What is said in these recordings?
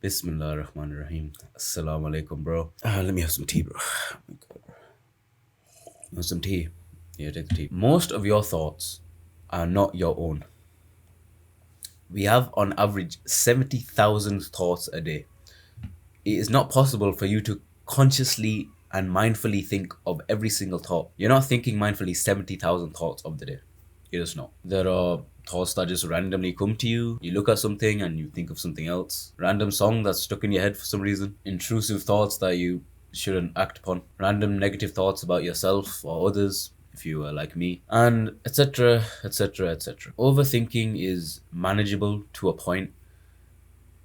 Bismillah ar-Rahman ar-Rahim. Assalamu alaikum, bro. Let me have some tea, bro. Have some tea. Yeah, take the tea. Most of your thoughts are not your own. We have on average 70,000 thoughts a day. It is not possible for you to consciously and mindfully think of every single thought. You're not thinking mindfully 70,000 thoughts of the day. You're just not. There are thoughts that just randomly come to you. You look at something and you think of something else. Random song that's stuck in your head for some reason. Intrusive thoughts that you shouldn't act upon. Random negative thoughts about yourself or others, if you are like me, and etc., etc., etc. Overthinking is manageable to a point,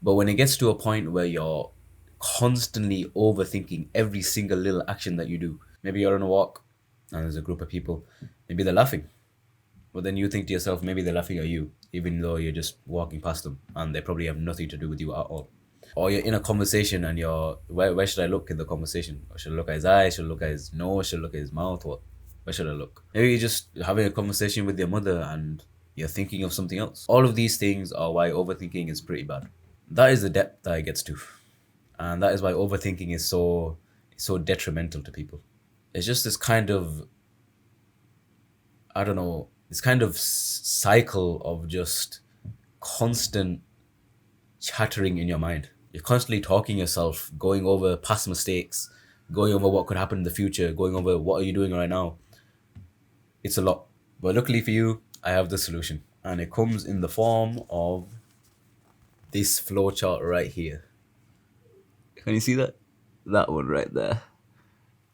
but when it gets to a point where you're constantly overthinking every single little action that you do, maybe you're on a walk and there's a group of people, maybe they're laughing, but then you think to yourself, maybe they're laughing at you, even though you're just walking past them and they probably have nothing to do with you at all. Or you're in a conversation and you're, where should I look in the conversation? Or should I look at his eyes? Should I look at his nose? Should I look at his mouth? What? Where should I look? Maybe you're just having a conversation with your mother and you're thinking of something else. All of these things are why overthinking is pretty bad. That is the depth that it gets to. And that is why overthinking is so detrimental to people. It's just this kind of, I don't know, this kind of cycle of just constant chattering in your mind. You're constantly talking yourself, going over past mistakes, going over what could happen in the future, going over what are you doing right now. It's a lot. But luckily for you, I have the solution. And it comes in the form of this flowchart right here. Can you see that? That one right there.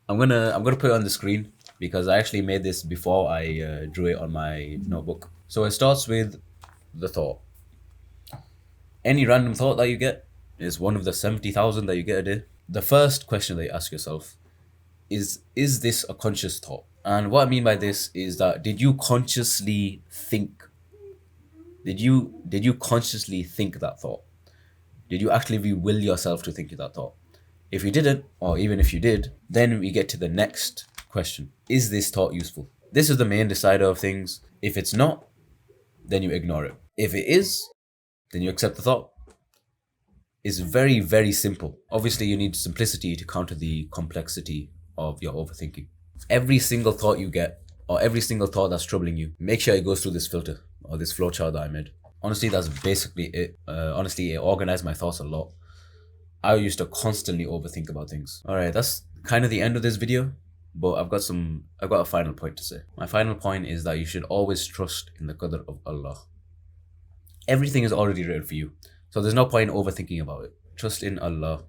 I'm gonna put it on the screen because I actually made this before I drew it on my notebook. So it starts with the thought. Any random thought that you get is one of the 70,000 that you get a day. The first question that you ask yourself is this a conscious thought? And what I mean by this is that did you consciously think? Did you consciously think that thought? Did you actually will yourself to think that thought? If you didn't, or even if you did, then we get to the next question. Is this thought useful? This is the main decider of things. If it's not, then you ignore it. If it is, then you accept the thought. It's very, very simple. Obviously, you need simplicity to counter the complexity of your overthinking. Every single thought you get, or every single thought that's troubling you, make sure it goes through this filter, or this flowchart that I made. Honestly, that's basically it. Honestly, it organized my thoughts a lot. I used to constantly overthink about things. Alright, that's kind of the end of this video, but I've got a final point to say. My final point is that you should always trust in the qadr of Allah. Everything is already written for you, so there's no point in overthinking about it. Trust in Allah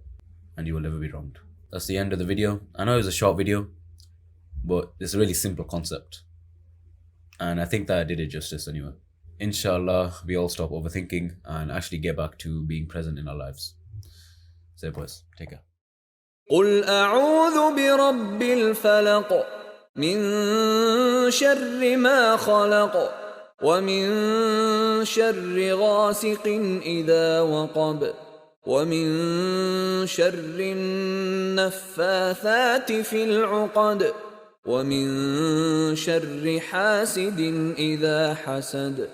and you will never be wronged. That's the end of the video. I know it was a short video, but it's a really simple concept. And I think that I did it justice anyway. Inshallah, we all stop overthinking and actually get back to being present in our lives. Say boys, take care. قل أعوذ برب الفلق من شر ما خلق ومن شر غاسق إذا وقب ومن شر النفاثات في العقد ومن شر حاسد إذا حسد